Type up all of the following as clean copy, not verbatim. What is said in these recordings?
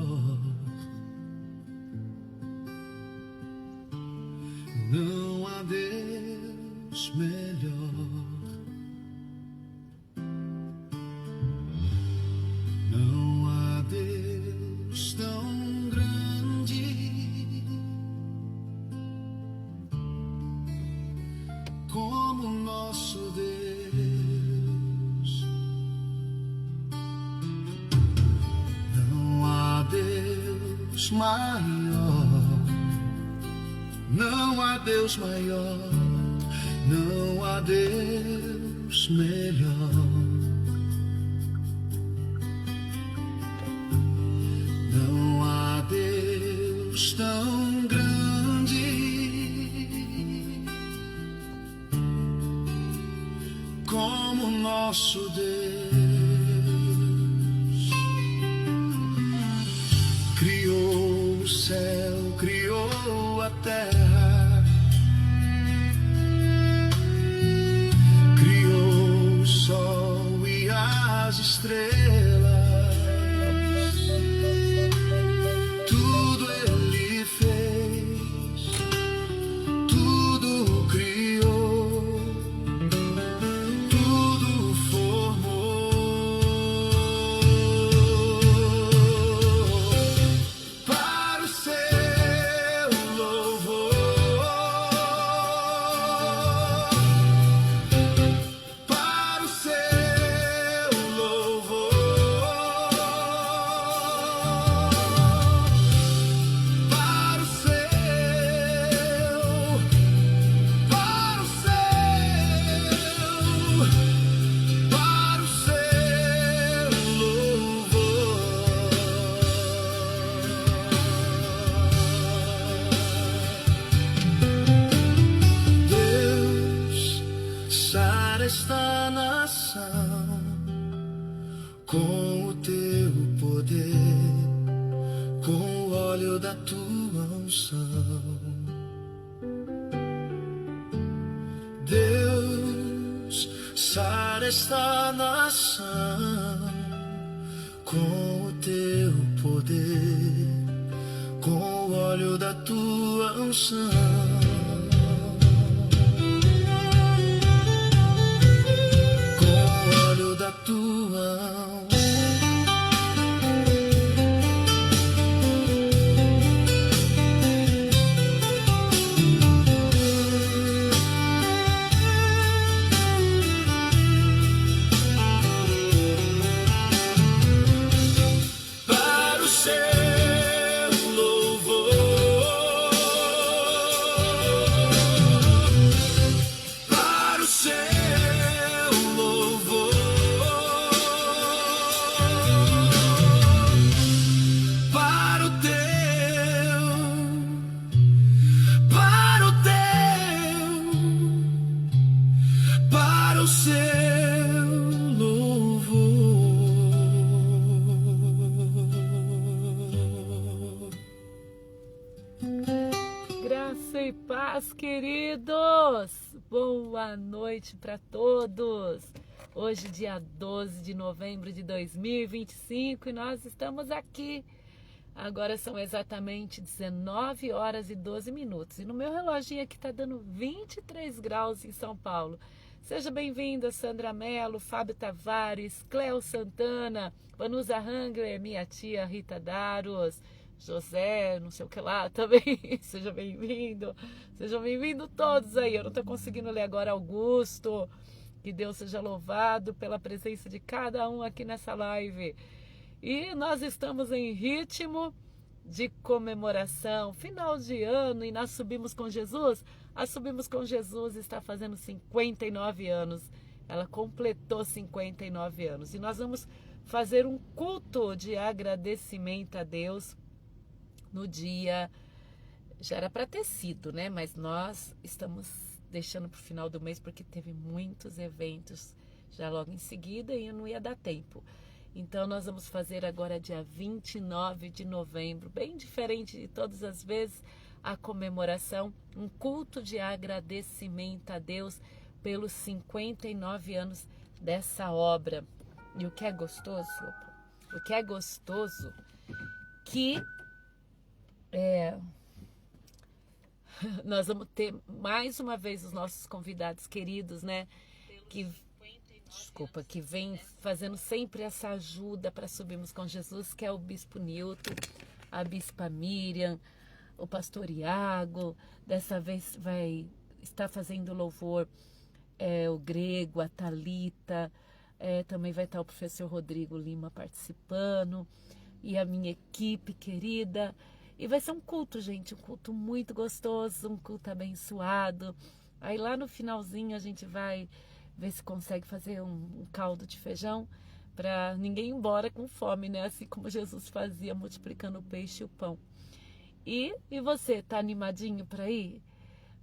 maior. Não há Deus melhor. Não há Deus tão grande como o nosso Deus. Não há Deus maior. Não há Deus maior. Não há Deus melhor. Não há Deus tão grande como o nosso Deus. Criou o céu, criou a terra, criou o sol e as estrelas. Tudo Ele fez, tudo criou, tudo formou para o seu louvor, para o seu louvor, para o seu, para o seu louvor. Deus, sara esta nação com o teu poder, com o óleo da tua unção. Deus, sara esta nação com o teu poder, com o óleo da tua unção. Com o óleo da tua unção. Para o seu louvor, para o seu louvor, para o teu, para o teu, para o seu louvor. Graça e paz, queridos! Boa noite para todos! Hoje, dia 12 de novembro de 2025, e nós estamos aqui. Agora são exatamente 19 horas e 12 minutos. E no meu reloginho aqui está dando 23 graus em São Paulo. Seja bem-vinda, Sandra Mello, Fábio Tavares, Cleo Santana, Vanusa Hangler, minha tia Rita Daros, José, não sei o que lá também. Seja bem-vindo. Sejam bem-vindos todos aí. Eu não estou conseguindo ler agora. Augusto. Que Deus seja louvado pela presença de cada um aqui nessa live. E nós estamos em ritmo de comemoração, final de ano, e nós subimos com Jesus. A Subimos com Jesus está fazendo 59 anos. Ela completou 59 anos. E nós vamos fazer um culto de agradecimento a Deus no dia. Já era para ter sido, né? Mas nós estamos deixando para o final do mês porque teve muitos eventos já logo em seguida e não ia dar tempo. Então nós vamos fazer agora dia 29 de novembro, bem diferente de todas as vezes, a comemoração, um culto de agradecimento a Deus pelos 59 anos dessa obra. E o que é gostoso que nós vamos ter mais uma vez os nossos convidados queridos, né? Que vem fazendo sempre essa ajuda para subirmos com Jesus, que é o Bispo Newton, a Bispa Miriam, o Pastor Iago. Dessa vez vai estar fazendo louvor o Grego, a Thalita, também vai estar o professor Rodrigo Lima participando, e a minha equipe querida. E vai ser um culto, gente, um culto muito gostoso, um culto abençoado. Aí lá no finalzinho a gente vai ver se consegue fazer um caldo de feijão para ninguém ir embora com fome, né? Assim como Jesus fazia, multiplicando o peixe e o pão. E você, tá animadinho para ir?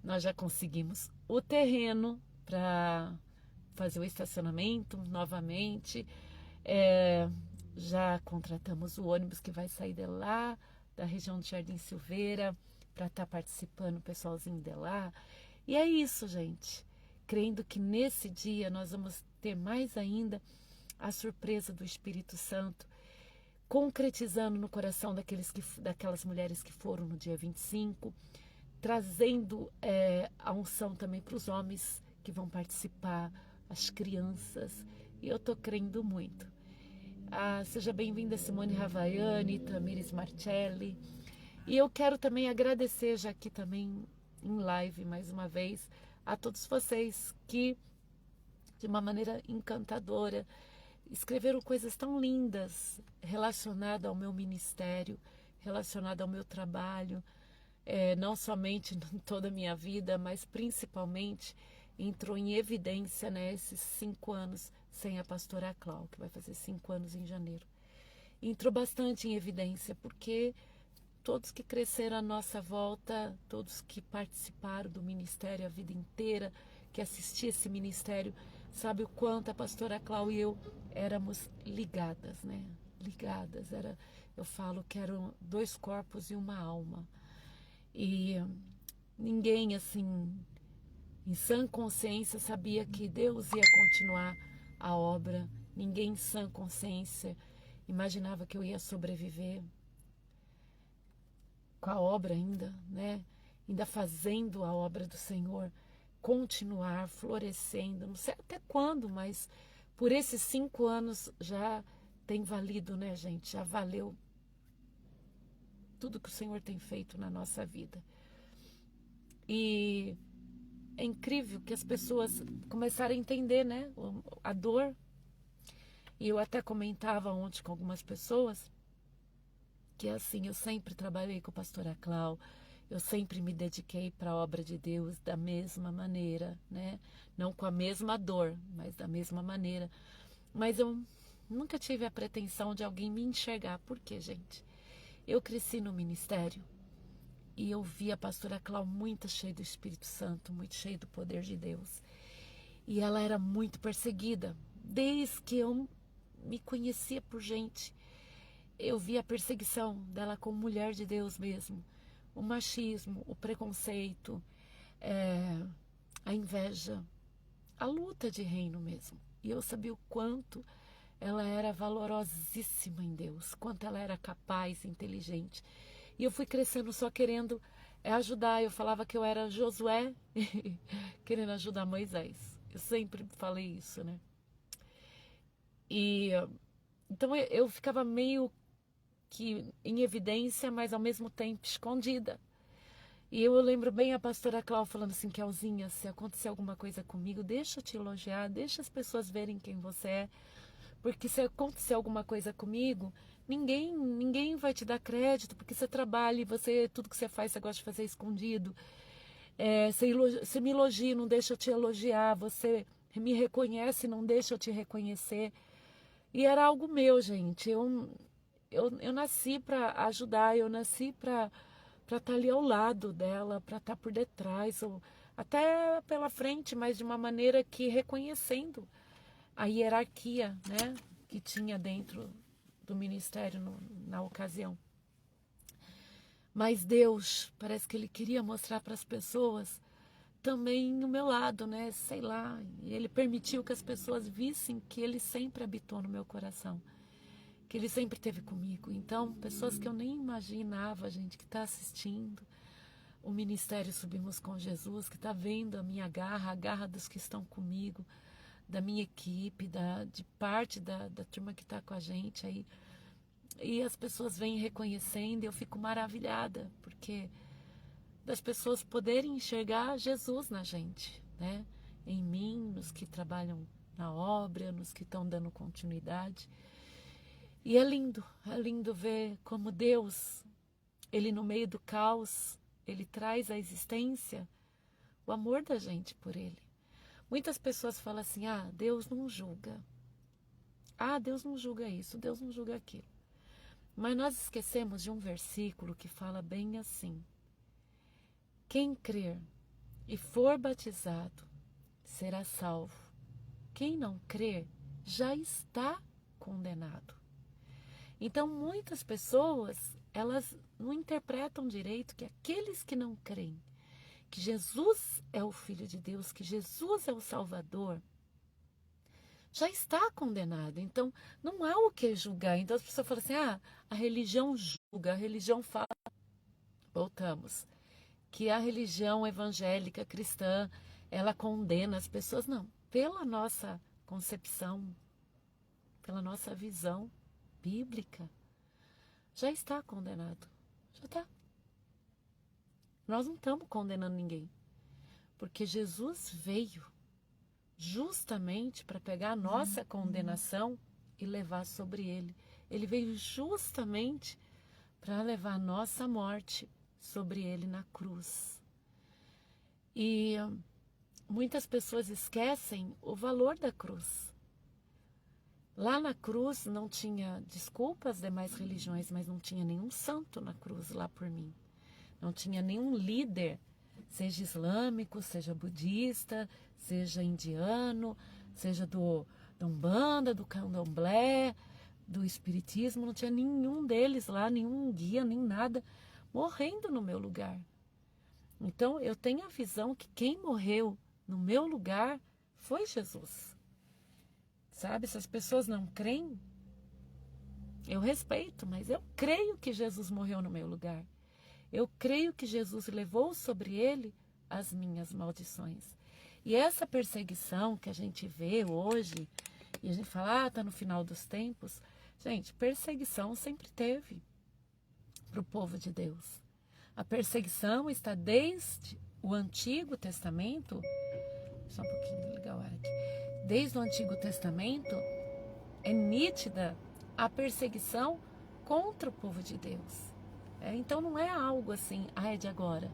Nós já conseguimos o terreno para fazer o estacionamento novamente. Já contratamos o ônibus que vai sair de lá, da região de Jardim Silveira, para estar participando, o pessoalzinho de lá. E é isso, gente. Crendo que nesse dia nós vamos ter mais ainda a surpresa do Espírito Santo, concretizando no coração daquelas mulheres que foram no dia 25, trazendo a unção também para os homens que vão participar, as crianças. E eu estou crendo muito. Seja bem-vinda Simone Ravaiani, Tamires Marcelli. E eu quero também agradecer, já aqui também em live mais uma vez, a todos vocês que, de uma maneira encantadora, escreveram coisas tão lindas relacionadas ao meu ministério, relacionadas ao meu trabalho, não somente em toda a minha vida, mas principalmente entrou em evidência, né, esses 5 anos sem a pastora Clau, que vai fazer 5 anos em janeiro. Entrou bastante em evidência, porque todos que cresceram à nossa volta, todos que participaram do ministério a vida inteira, que assistiam esse ministério, sabe o quanto a pastora Clau e eu éramos ligadas, né? Ligadas. Eu falo que eram 2 corpos e uma alma. E ninguém, assim, em sã consciência, sabia que Deus ia continuar a obra. Ninguém em sã consciência imaginava que eu ia sobreviver com a obra ainda, né? Ainda fazendo a obra do Senhor, continuar florescendo, não sei até quando, mas por esses 5 anos já tem valido, né, gente? Já valeu tudo que o Senhor tem feito na nossa vida. E é incrível que as pessoas começaram a entender, né, a dor. E eu até comentava ontem com algumas pessoas que, assim, eu sempre trabalhei com a pastora Clau, eu sempre me dediquei para a obra de Deus da mesma maneira, né? Não com a mesma dor, mas da mesma maneira. Mas eu nunca tive a pretensão de alguém me enxergar. Por quê, gente? Eu cresci no ministério e eu vi a pastora Clau muito cheia do Espírito Santo, muito cheia do poder de Deus. E ela era muito perseguida. Desde que eu me conhecia por gente, eu vi a perseguição dela como mulher de Deus mesmo. O machismo, o preconceito, a inveja, a luta de reino mesmo. E eu sabia o quanto ela era valorosíssima em Deus, quanto ela era capaz, inteligente. E eu fui crescendo só querendo ajudar. Eu falava que eu era Josué, querendo ajudar Moisés. Eu sempre falei isso, né? E então eu ficava meio que em evidência, mas ao mesmo tempo escondida. E eu lembro bem a pastora Clau falando assim: Kelzinha, se acontecer alguma coisa comigo, deixa eu te elogiar, deixa as pessoas verem quem você é, porque se acontecer alguma coisa comigo, ninguém vai te dar crédito, porque você trabalha e tudo que você faz, você gosta de fazer escondido. Você me elogia, não deixa eu te elogiar, você me reconhece, não deixa eu te reconhecer. E era algo meu, gente. Eu nasci para ajudar, eu nasci para estar ali ao lado dela, para estar por detrás, ou até pela frente, mas de uma maneira que reconhecendo a hierarquia, né, que tinha dentro do ministério na ocasião. Mas Deus, parece que Ele queria mostrar para as pessoas também o meu lado, né, sei lá, e Ele permitiu que as pessoas vissem que Ele sempre habitou no meu coração. que Ele sempre esteve comigo. Então, pessoas que eu nem imaginava, gente, que está assistindo o Ministério Subimos com Jesus, que está vendo a minha garra, a garra dos que estão comigo, da minha equipe, de parte da turma que está com a gente aí. E as pessoas vêm reconhecendo e eu fico maravilhada, porque das pessoas poderem enxergar Jesus na gente, né? Em mim, nos que trabalham na obra, nos que estão dando continuidade. E é lindo ver como Deus, Ele no meio do caos, Ele traz à existência o amor da gente por Ele. Muitas pessoas falam assim, Deus não julga. Deus não julga isso, Deus não julga aquilo. Mas nós esquecemos de um versículo que fala bem assim: quem crer e for batizado será salvo. Quem não crer já está condenado. Então muitas pessoas, elas não interpretam direito que aqueles que não creem que Jesus é o Filho de Deus, que Jesus é o Salvador, já está condenado. Então não há o que julgar. Então as pessoas falam assim, a religião julga, a religião fala. Voltamos. Que a religião evangélica cristã, ela condena as pessoas. Não, pela nossa concepção, pela nossa visão bíblica, já está condenado. Já está. Nós não estamos condenando ninguém. Porque Jesus veio justamente para pegar a nossa condenação e levar sobre ele. Ele veio justamente para levar a nossa morte sobre ele na cruz. E muitas pessoas esquecem o valor da cruz. Lá na cruz não tinha, desculpa as demais religiões, mas não tinha nenhum santo na cruz lá por mim. Não tinha nenhum líder, seja islâmico, seja budista, seja indiano, seja da Umbanda, do Candomblé, do Espiritismo. Não tinha nenhum deles lá, nenhum guia, nem nada, morrendo no meu lugar. Então eu tenho a visão que quem morreu no meu lugar foi Jesus. Sabe, se as pessoas não creem, eu respeito, mas eu creio que Jesus morreu no meu lugar. Eu creio que Jesus levou sobre ele as minhas maldições. E essa perseguição que a gente vê hoje, e a gente fala, está no final dos tempos. Gente, perseguição sempre teve para o povo de Deus. A perseguição está desde o Antigo Testamento. Só um pouquinho, ligar o ar aqui. Desde o Antigo Testamento, é nítida a perseguição contra o povo de Deus. Então não é algo assim, é de agora.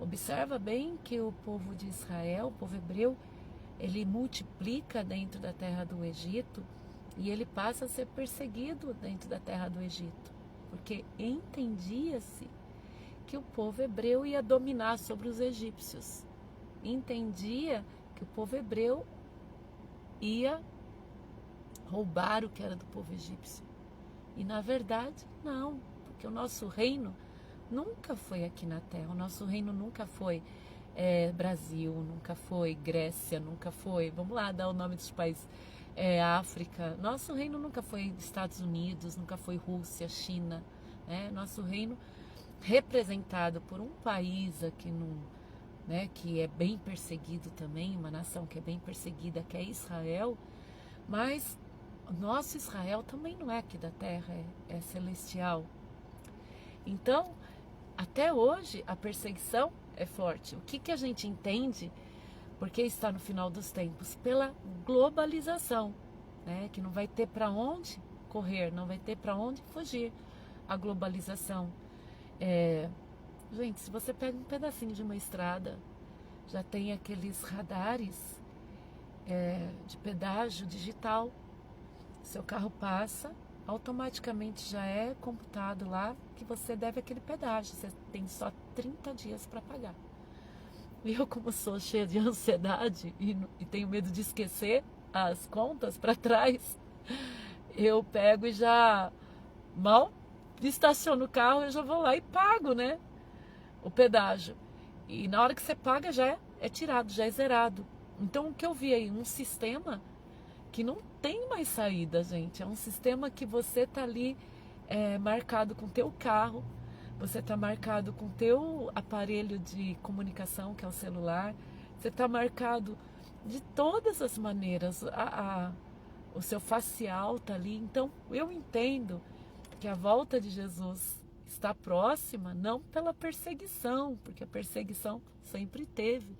Observa bem que o povo de Israel, o povo hebreu, ele multiplica dentro da terra do Egito e ele passa a ser perseguido dentro da terra do Egito. Porque entendia-se que o povo hebreu ia dominar sobre os egípcios. Entendia que o povo hebreu ia roubar o que era do povo egípcio. E na verdade, não, porque o nosso reino nunca foi aqui na terra, o nosso reino nunca foi Brasil, nunca foi Grécia, nunca foi, vamos lá dar o nome dos países, África. Nosso reino nunca foi Estados Unidos, nunca foi Rússia, China, né? Nosso reino representado por um país aqui que é bem perseguido também, uma nação que é bem perseguida, que é Israel, mas o nosso Israel também não é aqui da terra, é celestial. Então, até hoje, a perseguição é forte. O que a gente entende, porque está no final dos tempos? Pela globalização, né? Que não vai ter para onde correr, não vai ter para onde fugir a globalização. Gente, se você pega um pedacinho de uma estrada, já tem aqueles radares de pedágio digital. Seu carro passa, automaticamente já é computado lá que você deve aquele pedágio. Você tem só 30 dias para pagar. E eu, como sou cheia de ansiedade e tenho medo de esquecer as contas para trás, eu pego e já mal estaciono o carro, eu já vou lá e pago, né? O pedágio. E na hora que você paga já é tirado, já é zerado. Então o que eu vi aí? Um sistema que não tem mais saída, gente. É um sistema que você tá ali marcado com teu carro, você tá marcado com teu aparelho de comunicação, que é o celular, você tá marcado de todas as maneiras, o seu facial tá ali. Então, eu entendo que a volta de Jesus está próxima, não pela perseguição, porque a perseguição sempre teve,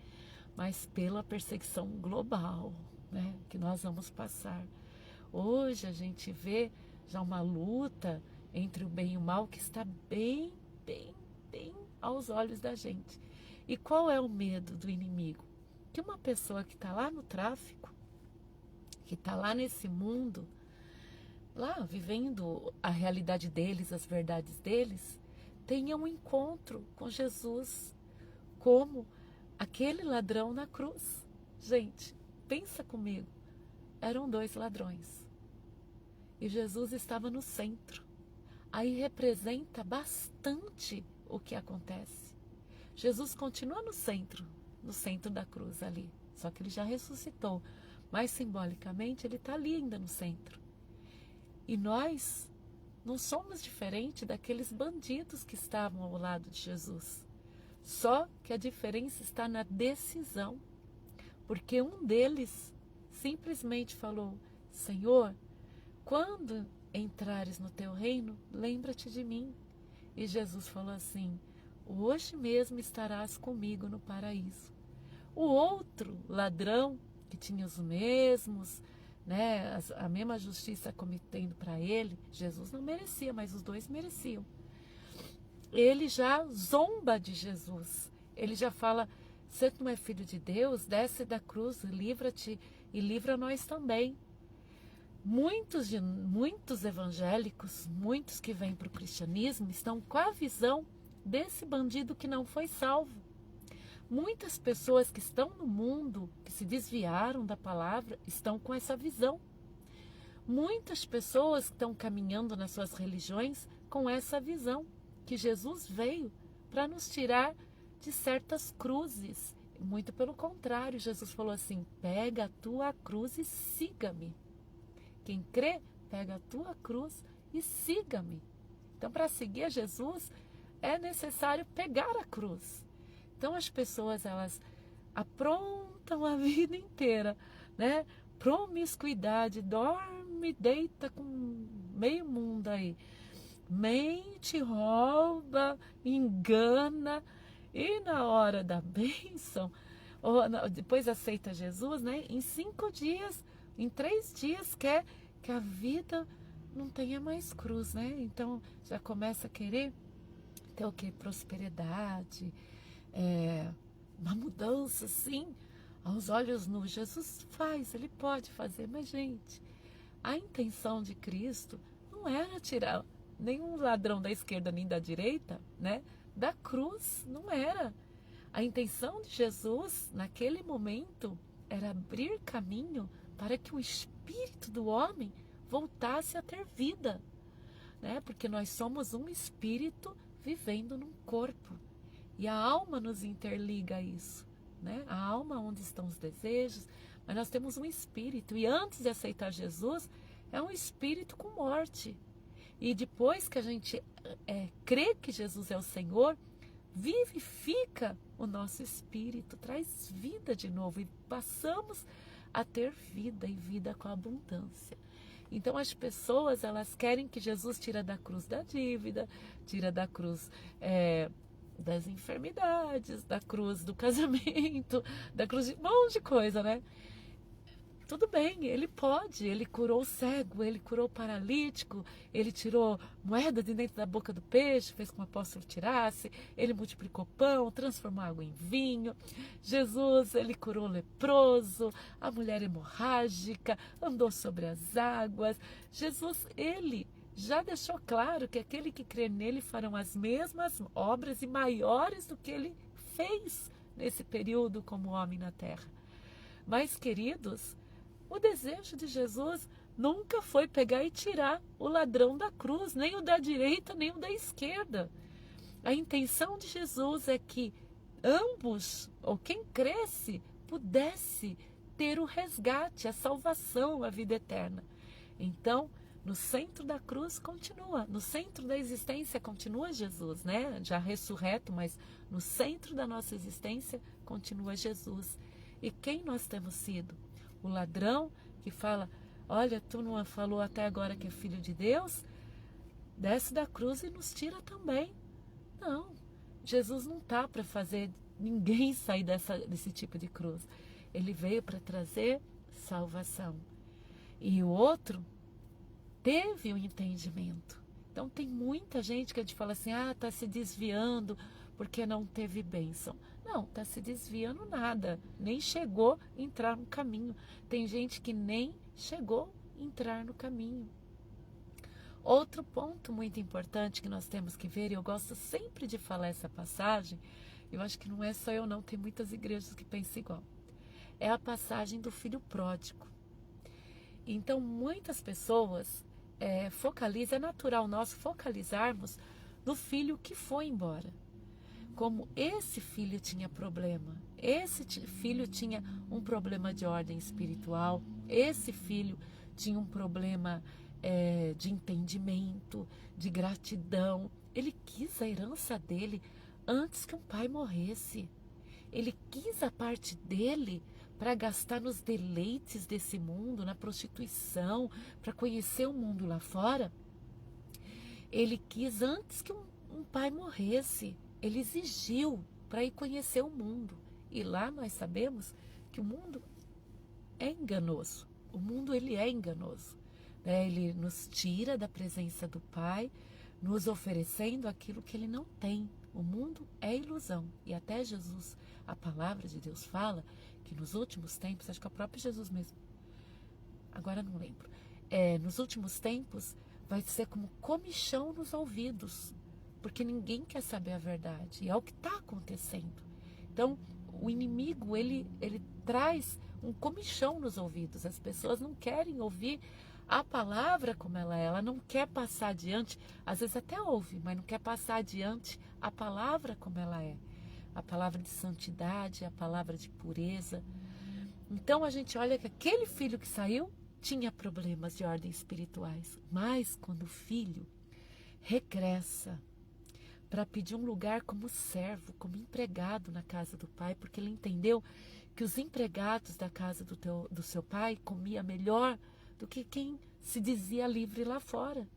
mas pela perseguição global, né, que nós vamos passar. Hoje a gente vê já uma luta entre o bem e o mal que está bem aos olhos da gente. E qual é o medo do inimigo? Que uma pessoa que está lá no tráfico, que está lá nesse mundo, lá vivendo a realidade deles, as verdades deles, tenha um encontro com Jesus, como aquele ladrão na cruz. Gente, pensa comigo, eram 2 ladrões e Jesus estava no centro. Aí representa bastante o que acontece. Jesus continua no centro da cruz ali, só que ele já ressuscitou, mas simbolicamente ele está ali ainda no centro. E nós não somos diferentes daqueles bandidos que estavam ao lado de Jesus. Só que a diferença está na decisão. Porque um deles simplesmente falou: Senhor, quando entrares no teu reino, lembra-te de mim. E Jesus falou assim: hoje mesmo estarás comigo no paraíso. O outro ladrão, que tinha os mesmos, né, a mesma justiça cometendo para ele, Jesus não merecia, mas os 2 mereciam. Ele já zomba de Jesus. Ele já fala: você não é filho de Deus? Desce da cruz, livra-te e livra nós também. Muitos evangélicos, muitos que vêm para o cristianismo, estão com a visão desse bandido que não foi salvo. Muitas pessoas que estão no mundo, que se desviaram da palavra, estão com essa visão. Muitas pessoas que estão caminhando nas suas religiões com essa visão, que Jesus veio para nos tirar de certas cruzes. Muito pelo contrário, Jesus falou assim: pega a tua cruz e siga-me. Quem crê, pega a tua cruz e siga-me. Então, para seguir a Jesus, é necessário pegar a cruz. Então, as pessoas, elas aprontam a vida inteira, né? Promiscuidade, dorme, deita com meio mundo aí. Mente, rouba, engana, e na hora da bênção, ou depois aceita Jesus, né? Em 5 dias, em 3 dias, quer que a vida não tenha mais cruz, né? Então já começa a querer ter o quê? Prosperidade, uma mudança, sim, aos olhos nus. Jesus faz, ele pode fazer, mas, gente, a intenção de Cristo não era tirar nenhum ladrão da esquerda nem da direita, né, da cruz, não era. A intenção de Jesus, naquele momento, era abrir caminho para que o espírito do homem voltasse a ter vida, né? Porque nós somos um espírito vivendo num corpo. E a alma nos interliga a isso, né? A alma onde estão os desejos, mas nós temos um espírito. E antes de aceitar Jesus, é um espírito com morte. E depois que a gente crê que Jesus é o Senhor, vivifica o nosso espírito, traz vida de novo e passamos a ter vida e vida com abundância. Então as pessoas, elas querem que Jesus tira da cruz da dívida, tira da cruz das enfermidades, da cruz do casamento, da cruz de um monte de coisa, né? Tudo bem, ele pode, ele curou o cego, ele curou o paralítico, ele tirou moeda de dentro da boca do peixe, fez com que o apóstolo tirasse, ele multiplicou pão, transformou água em vinho. Jesus, ele curou o leproso, a mulher hemorrágica, andou sobre as águas. Jesus, ele já deixou claro que aquele que crê nele farão as mesmas obras e maiores do que ele fez nesse período como homem na terra. Mas, queridos, o desejo de Jesus nunca foi pegar e tirar o ladrão da cruz, nem o da direita, nem o da esquerda. A intenção de Jesus é que ambos, ou quem cresce, pudesse ter o resgate, a salvação, a vida eterna. Então, no centro da cruz continua, no centro da existência continua Jesus, né? Já ressurreto, mas no centro da nossa existência continua Jesus. E quem nós temos sido? O ladrão que fala, olha, tu não falou até agora que é filho de Deus? Desce da cruz e nos tira também. Não, Jesus não está para fazer ninguém sair desse tipo de cruz. Ele veio para trazer salvação. E o outro teve o entendimento. Então tem muita gente que a gente fala assim, está se desviando porque não teve bênção. Não, está se desviando nada, nem chegou a entrar no caminho. Tem gente que nem chegou a entrar no caminho. Outro ponto muito importante que nós temos que ver, e eu gosto sempre de falar essa passagem, eu acho que não é só eu não, tem muitas igrejas que pensam igual, é a passagem do filho pródigo. Então muitas pessoas focalizam, é natural nós focalizarmos no filho que foi embora. Como esse filho tinha problema, esse filho tinha um problema de ordem espiritual, esse filho tinha um problema de entendimento, de gratidão. Ele quis a herança dele antes que um pai morresse. Ele quis a parte dele para gastar nos deleites desse mundo, na prostituição, para conhecer o mundo lá fora. Ele quis antes que um pai morresse. Ele exigiu para ir conhecer o mundo. E lá nós sabemos que o mundo é enganoso. O mundo ele é enganoso. Ele nos tira da presença do Pai, nos oferecendo aquilo que ele não tem. O mundo é ilusão. E até Jesus, a palavra de Deus fala que nos últimos tempos, acho que é o próprio Jesus mesmo, agora não lembro, nos últimos tempos vai ser como comichão nos ouvidos, porque ninguém quer saber a verdade. E é o que está acontecendo. Então, o inimigo, ele traz um comichão nos ouvidos. As pessoas não querem ouvir a palavra como ela não quer passar adiante, às vezes até ouve, mas não quer passar adiante a palavra como ela é. A palavra de santidade, a palavra de pureza. Então a gente olha que aquele filho que saiu tinha problemas de ordem espirituais, mas quando o filho regressa para pedir um lugar como servo, como empregado na casa do pai, porque ele entendeu que os empregados da casa do seu pai comia melhor do que quem se dizia livre lá fora.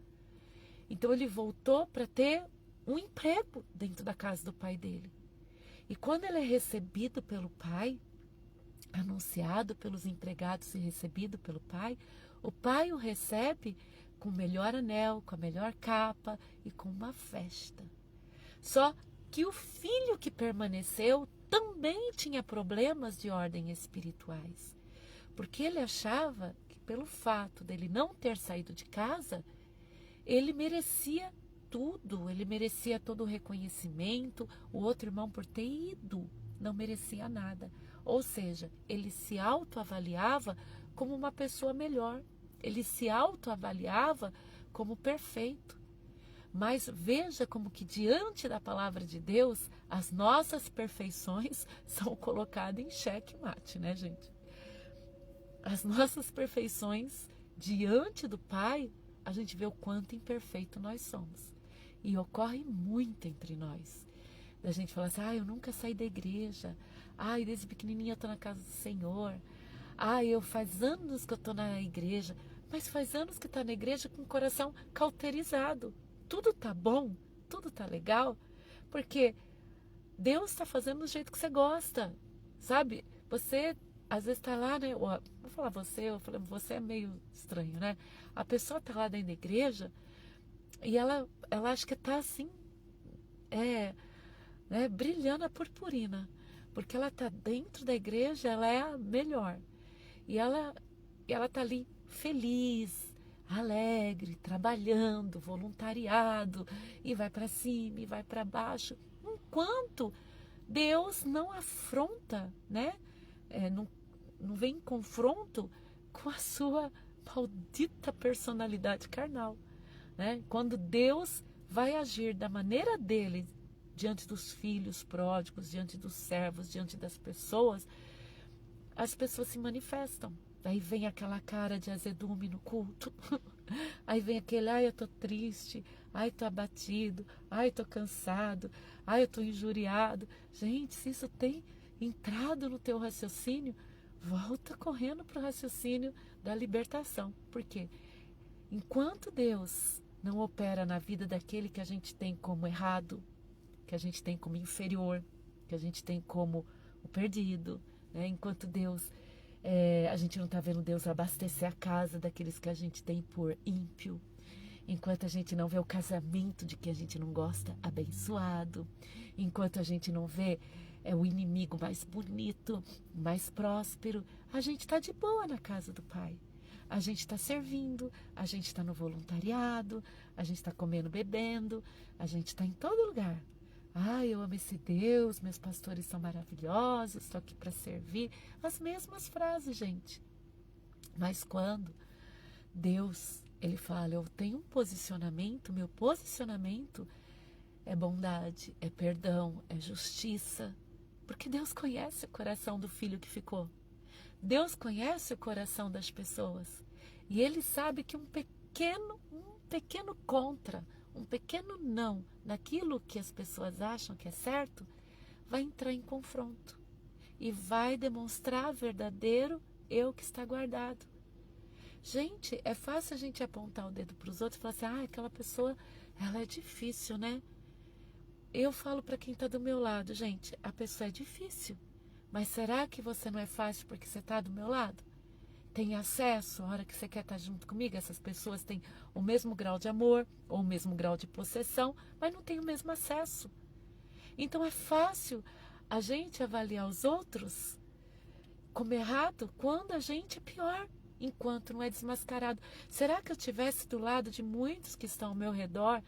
Então ele voltou para ter um emprego dentro da casa do pai dele. E quando ele é recebido pelo pai, anunciado pelos empregados e recebido pelo pai, o pai o recebe com o melhor anel, com a melhor capa e com uma festa. Só que o filho que permaneceu também tinha problemas de ordem espirituais, porque ele achava que pelo fato dele não ter saído de casa, ele merecia tudo, ele merecia todo o reconhecimento, o outro irmão por ter ido não merecia nada. Ou seja, ele se autoavaliava como uma pessoa melhor, ele se autoavaliava como perfeito. Mas veja como que diante da palavra de Deus, as nossas perfeições são colocadas em xeque-mate, né, gente? As nossas perfeições diante do Pai, a gente vê o quanto imperfeito nós somos. E ocorre muito entre nós. Da gente falar assim, eu nunca saí da igreja. Desde pequenininha eu estou na casa do Senhor. Faz anos que eu estou na igreja. Mas faz anos que está na igreja com o coração cauterizado. Tudo tá bom, tudo tá legal, porque Deus está fazendo do jeito que você gosta, sabe? Você, às vezes, tá lá, né? Vou falar você é meio estranho, né? A pessoa tá lá dentro da igreja e ela acha que tá assim, brilhando a purpurina, porque ela tá dentro da igreja, ela é a melhor. E ela tá ali feliz, alegre, trabalhando, voluntariado, e vai para cima e vai para baixo, enquanto Deus não afronta, né? Não vem em confronto com a sua maldita personalidade carnal, né? Quando Deus vai agir da maneira dele, diante dos filhos pródigos, diante dos servos, diante das pessoas, as pessoas se manifestam. Aí vem aquela cara de azedume no culto. Aí vem aquele, ai, eu tô triste, ai, tô abatido, ai, tô cansado, ai, eu tô injuriado. Gente, se isso tem entrado no teu raciocínio, volta correndo pro raciocínio da libertação. Por quê? Enquanto Deus não opera na vida daquele que a gente tem como errado, que a gente tem como inferior, que a gente tem como o perdido, né? Enquanto Deus, a gente não está vendo Deus abastecer a casa daqueles que a gente tem por ímpio, enquanto a gente não vê o casamento de que a gente não gosta abençoado, enquanto a gente não vê o inimigo mais bonito, mais próspero, a gente está de boa na casa do Pai. A gente está servindo, a gente está no voluntariado, a gente está comendo, bebendo, a gente está em todo lugar. Ai, eu amo esse Deus, meus pastores são maravilhosos, estou aqui para servir. As mesmas frases, gente. Mas quando Deus, Ele fala, eu tenho um posicionamento, meu posicionamento é bondade, é perdão, é justiça. Porque Deus conhece o coração do filho que ficou. Deus conhece o coração das pessoas. E Ele sabe que um pequeno contra, um pequeno não, naquilo que as pessoas acham que é certo, vai entrar em confronto. E vai demonstrar verdadeiro eu que está guardado. Gente, é fácil a gente apontar o dedo para os outros e falar assim, aquela pessoa, ela é difícil, né? Eu falo para quem está do meu lado, gente, a pessoa é difícil. Mas será que você não é fácil porque você está do meu lado? Tem acesso, a hora que você quer estar junto comigo, essas pessoas têm o mesmo grau de amor, ou o mesmo grau de possessão, mas não têm o mesmo acesso. Então é fácil a gente avaliar os outros como errado quando a gente é pior, enquanto não é desmascarado. Será que eu estivesse do lado de muitos que estão ao meu redor,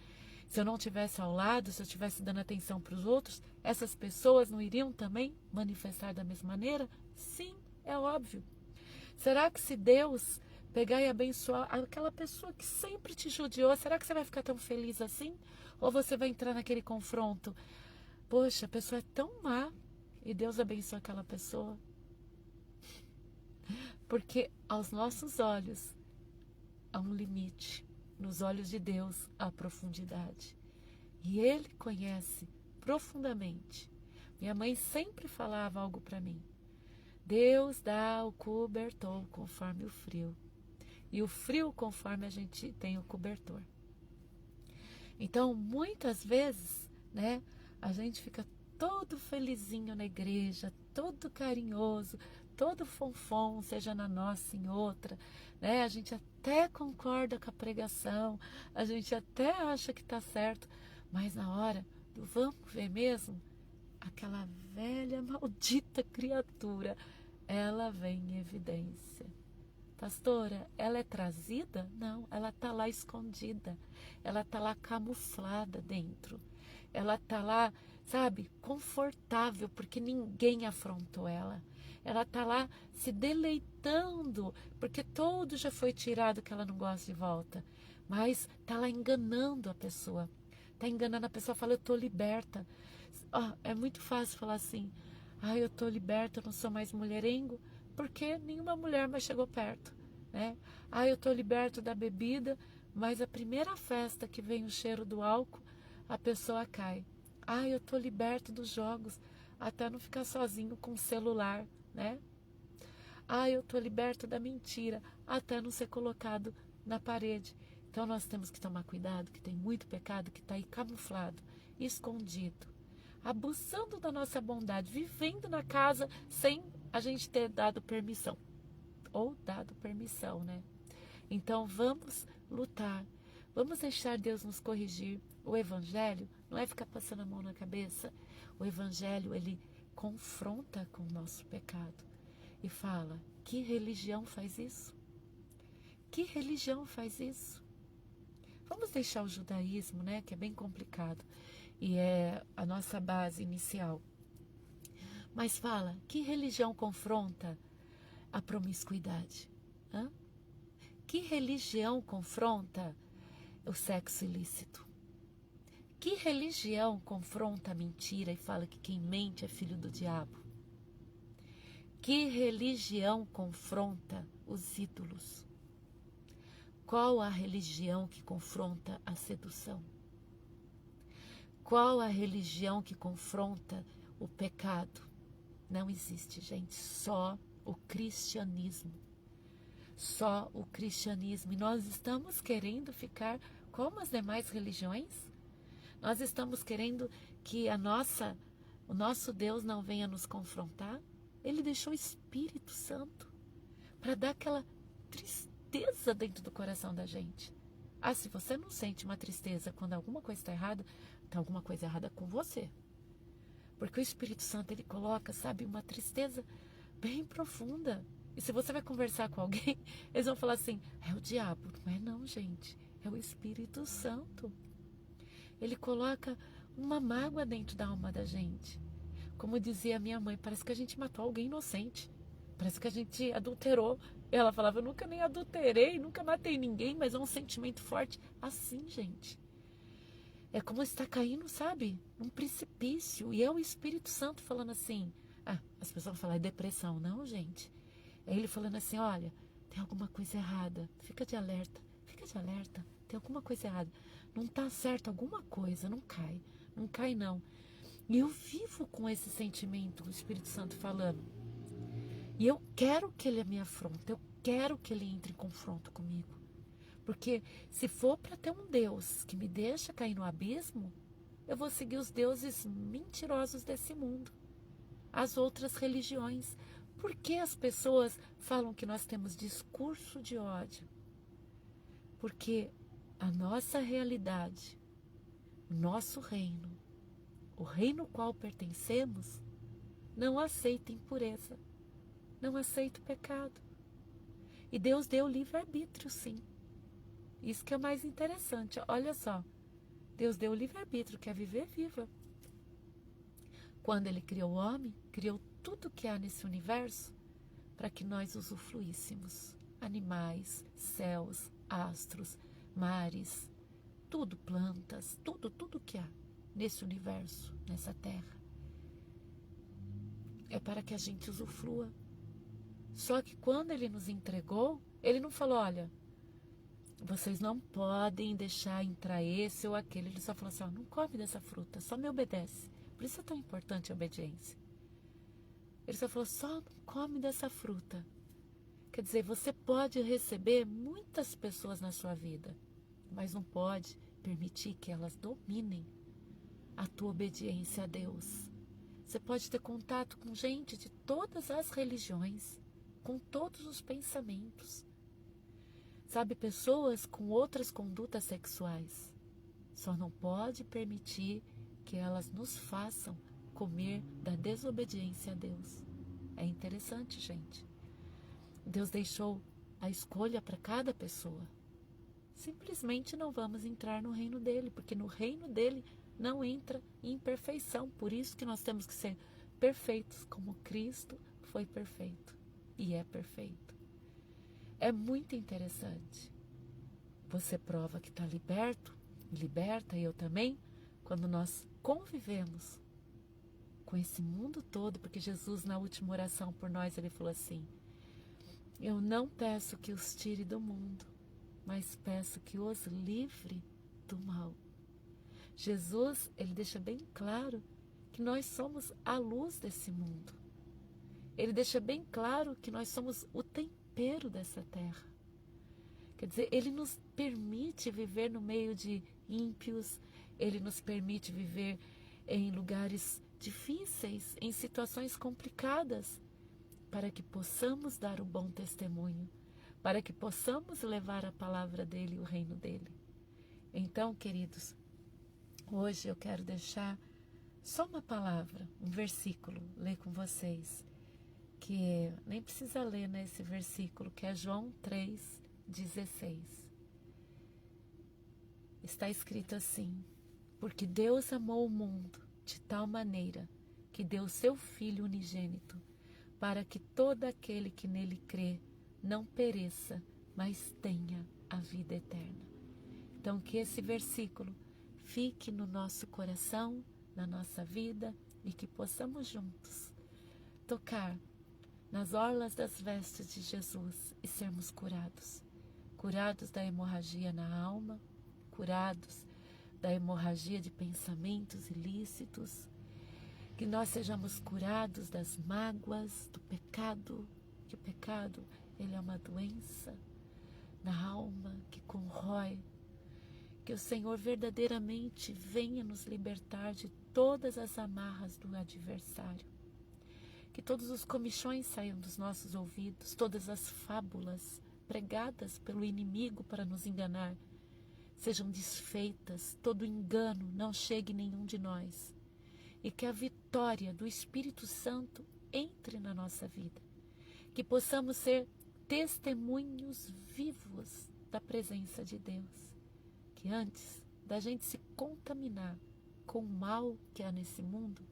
se eu não estivesse ao lado, se eu estivesse dando atenção para os outros, essas pessoas não iriam também manifestar da mesma maneira? Sim, é óbvio. Será que se Deus pegar e abençoar aquela pessoa que sempre te judiou, será que você vai ficar tão feliz assim? Ou você vai entrar naquele confronto? Poxa, a pessoa é tão má e Deus abençoa aquela pessoa. Porque aos nossos olhos há um limite. Nos olhos de Deus há profundidade. E Ele conhece profundamente. Minha mãe sempre falava algo para mim. Deus dá o cobertor conforme o frio. E o frio conforme a gente tem o cobertor. Então, muitas vezes, né, a gente fica todo felizinho na igreja, todo carinhoso, todo fonfon, seja na nossa, em outra, né? A gente até concorda com a pregação, a gente até acha que está certo, mas na hora do vamos ver mesmo, aquela velha maldita criatura, ela vem em evidência. Pastora, ela é trazida? Não, ela está lá escondida, ela está lá camuflada dentro, ela está lá, sabe, confortável, porque ninguém afrontou ela. Ela está lá se deleitando, porque todo já foi tirado que ela não gosta de volta. Mas está lá enganando a pessoa. Está enganando a pessoa, fala, eu estou liberta. É muito fácil falar assim, eu estou liberta, eu não sou mais mulherengo, porque nenhuma mulher mais chegou perto. Né? Eu estou liberto da bebida, mas a primeira festa que vem o cheiro do álcool, a pessoa cai. Eu estou liberto dos jogos, até não ficar sozinho com o celular. Né? Eu estou liberto da mentira, até não ser colocado na parede. Então nós temos que tomar cuidado, que tem muito pecado que está aí camuflado, escondido, abusando da nossa bondade, vivendo na casa sem a gente ter dado permissão. Ou dado permissão, né? Então vamos lutar, vamos deixar Deus nos corrigir. O Evangelho não é ficar passando a mão na cabeça. O Evangelho, ele confronta com o nosso pecado e fala, que religião faz isso? Que religião faz isso? Vamos deixar o judaísmo, né, que é bem complicado e é a nossa base inicial. Mas fala, que religião confronta a promiscuidade? Que religião confronta o sexo ilícito? Que religião confronta a mentira e fala que quem mente é filho do diabo? Que religião confronta os ídolos? Qual a religião que confronta a sedução? Qual a religião que confronta o pecado? Não existe, gente, só o cristianismo. Só o cristianismo. E nós estamos querendo ficar como as demais religiões? Nós estamos querendo que o nosso Deus não venha nos confrontar? Ele deixou o Espírito Santo para dar aquela tristeza dentro do coração da gente. Ah, se você não sente uma tristeza quando alguma coisa está errada, tem alguma coisa errada com você. Porque o Espírito Santo, ele coloca, sabe, uma tristeza bem profunda. E se você vai conversar com alguém, eles vão falar assim, é o diabo. Não é não, gente. É o Espírito Santo. Ele coloca uma mágoa dentro da alma da gente. Como dizia a minha mãe, parece que a gente matou alguém inocente. Parece que a gente adulterou. Ela falava, eu nunca nem adulterei, nunca matei ninguém, mas é um sentimento forte. Assim, gente. É como está caindo, sabe? Num precipício. E é o Espírito Santo falando assim. Ah, as pessoas vão falar, é depressão. Não, gente. É ele falando assim, olha, tem alguma coisa errada. Fica de alerta. Fica de alerta. Tem alguma coisa errada. Não está certo alguma coisa. Não cai. Não cai, não. E eu vivo com esse sentimento, o Espírito Santo falando. E eu quero que ele me afronte. Eu quero que ele entre em confronto comigo. Porque se for para ter um Deus que me deixa cair no abismo, eu vou seguir os deuses mentirosos desse mundo. As outras religiões. Por que as pessoas falam que nós temos discurso de ódio? Porque a nossa realidade, o nosso reino, o reino ao qual pertencemos, não aceita impureza, não aceita o pecado. E Deus deu livre-arbítrio, sim. Isso que é mais interessante. Olha só, Deus deu o livre-arbítrio, que é viver viva. Quando Ele criou o homem, criou tudo que há nesse universo para que nós usufruíssemos. Animais, céus, astros, mares, tudo, plantas, tudo que há nesse universo, nessa terra. É para que a gente usufrua. Só que quando Ele nos entregou, Ele não falou, olha, vocês não podem deixar entrar esse ou aquele. Ele só falou assim, ó, não come dessa fruta, só me obedece. Por isso é tão importante a obediência. Ele só falou, só não come dessa fruta. Quer dizer, você pode receber muitas pessoas na sua vida, mas não pode permitir que elas dominem a tua obediência a Deus. Você pode ter contato com gente de todas as religiões, com todos os pensamentos. Sabe, pessoas com outras condutas sexuais. Só não pode permitir que elas nos façam comer da desobediência a Deus. É interessante, gente. Deus deixou a escolha para cada pessoa. Simplesmente não vamos entrar no reino dele, porque no reino dele não entra imperfeição. Por isso que nós temos que ser perfeitos, como Cristo foi perfeito e é perfeito. É muito interessante. Você prova que está liberta, e eu também, quando nós convivemos com esse mundo todo, porque Jesus, na última oração por nós, ele falou assim, eu não peço que os tire do mundo, mas peço que os livre do mal. Jesus, ele deixa bem claro que nós somos a luz desse mundo. Ele deixa bem claro que nós somos o tempero dessa terra. Quer dizer, ele nos permite viver no meio de ímpios, ele nos permite viver em lugares difíceis, em situações complicadas, para que possamos dar um bom testemunho, para que possamos levar a palavra dele e o reino dele. Então, queridos, hoje eu quero deixar só uma palavra, um versículo, ler com vocês, que nem precisa ler nesse versículo, que é João 3,16. Está escrito assim, porque Deus amou o mundo de tal maneira que deu seu Filho unigênito, para que todo aquele que nele crê não pereça, mas tenha a vida eterna. Então que esse versículo fique no nosso coração, na nossa vida, e que possamos juntos tocar nas orlas das vestes de Jesus e sermos curados. Curados da hemorragia na alma, curados da hemorragia de pensamentos ilícitos, que nós sejamos curados das mágoas, do pecado, que o pecado, ele é uma doença na alma que corrói, que o Senhor verdadeiramente venha nos libertar de todas as amarras do adversário, que todos os comichões saiam dos nossos ouvidos, todas as fábulas pregadas pelo inimigo para nos enganar, sejam desfeitas, todo engano não chegue em nenhum de nós, e que a vitória do Espírito Santo entre na nossa vida, que possamos ser testemunhos vivos da presença de Deus, que antes da gente se contaminar com o mal que há nesse mundo,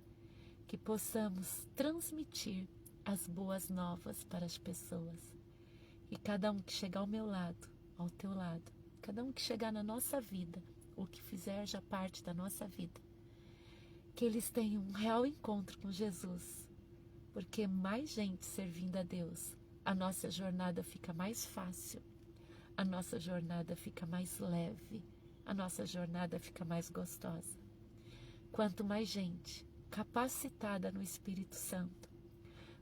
que possamos transmitir as boas novas para as pessoas. E cada um que chegar ao meu lado, ao teu lado, cada um que chegar na nossa vida, ou que fizer já parte da nossa vida, que eles tenham um real encontro com Jesus, porque mais gente servindo a Deus, a nossa jornada fica mais fácil, a nossa jornada fica mais leve, a nossa jornada fica mais gostosa. Quanto mais gente capacitada no Espírito Santo,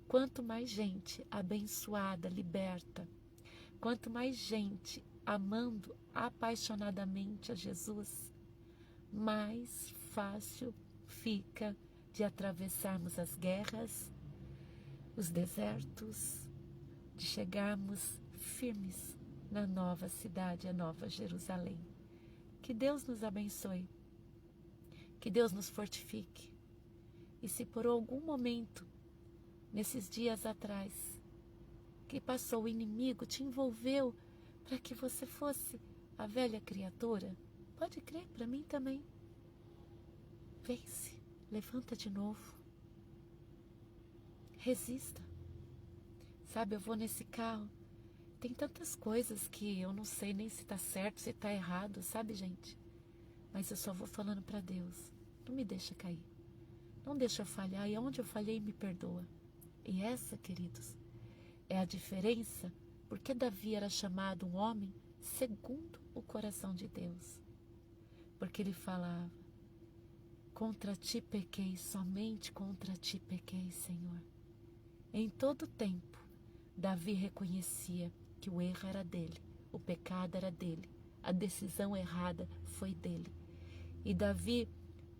quanto mais gente abençoada, liberta, quanto mais gente amando apaixonadamente a Jesus, mais fácil fica de atravessarmos as guerras, os desertos, de chegarmos firmes na nova cidade, a nova Jerusalém. Que Deus nos abençoe, que Deus nos fortifique. E se por algum momento, nesses dias atrás, que passou o inimigo, te envolveu para que você fosse a velha criatura, pode crer, para mim também. Vence, levanta de novo, resista. Sabe, eu vou nesse carro, tem tantas coisas que eu não sei nem se está certo, se está errado, sabe, gente? Mas eu só vou falando para Deus, não me deixa cair, não deixa eu falhar, e onde eu falhei me perdoa. E essa, queridos, é a diferença, porque Davi era chamado um homem segundo o coração de Deus, porque ele falava: contra ti pequei, somente contra ti pequei, Senhor. Em todo tempo, Davi reconhecia que o erro era dele, o pecado era dele, a decisão errada foi dele. E Davi,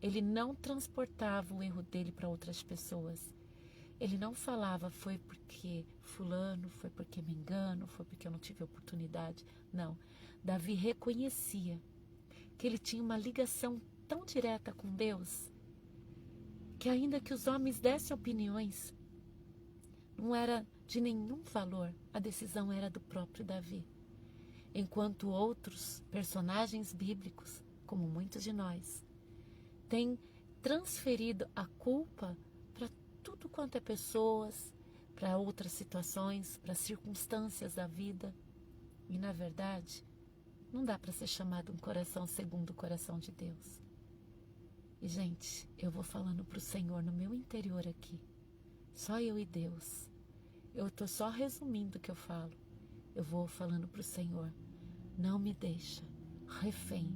ele não transportava o erro dele para outras pessoas. Ele não falava, foi porque fulano, foi porque me engano, foi porque eu não tive oportunidade. Não, Davi reconhecia que ele tinha uma ligação tão direta com Deus, que ainda que os homens dessem opiniões, não era de nenhum valor, a decisão era do próprio Davi. Enquanto outros personagens bíblicos, como muitos de nós, têm transferido a culpa para tudo quanto é pessoas, para outras situações, para circunstâncias da vida. E na verdade, não dá para ser chamado um coração segundo o coração de Deus. E gente, eu vou falando para o Senhor no meu interior aqui, só eu e Deus. Eu estou só resumindo o que eu falo. Eu vou falando para o Senhor: não me deixa refém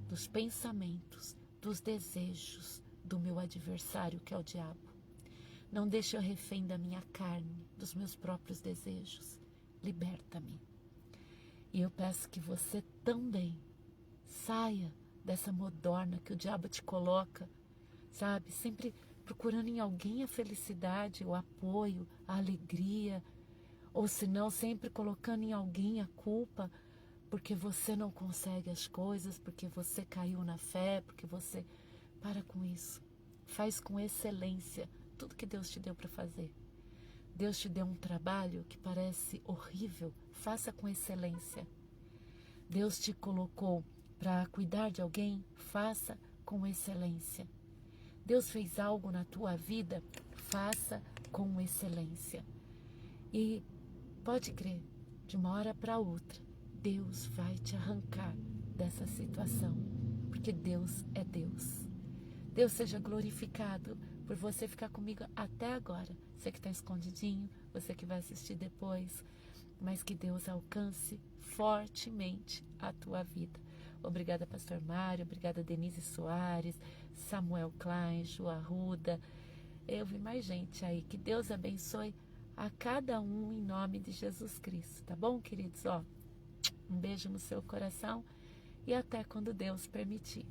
dos pensamentos, dos desejos do meu adversário, que é o diabo. Não deixa eu refém da minha carne, dos meus próprios desejos. Liberta-me. E eu peço que você também saia dessa modorna que o diabo te coloca, sabe? Sempre procurando em alguém a felicidade, o apoio, a alegria, ou se não, sempre colocando em alguém a culpa, porque você não consegue as coisas, porque você caiu na fé, porque você... Para com isso. Faz com excelência tudo que Deus te deu para fazer. Deus te deu um trabalho que parece horrível, faça com excelência. Deus te colocou para cuidar de alguém, faça com excelência. Deus fez algo na tua vida, faça com excelência. E pode crer, de uma hora para outra, Deus vai te arrancar dessa situação, porque Deus é Deus. Deus seja glorificado por você ficar comigo até agora. Você que está escondidinho, você que vai assistir depois, mas que Deus alcance fortemente a tua vida. Obrigada, Pastor Mário, obrigada, Denise Soares, Samuel Klein, Ju Arruda. Eu vi mais gente aí. Que Deus abençoe a cada um em nome de Jesus Cristo, tá bom, queridos? Um beijo no seu coração e até quando Deus permitir.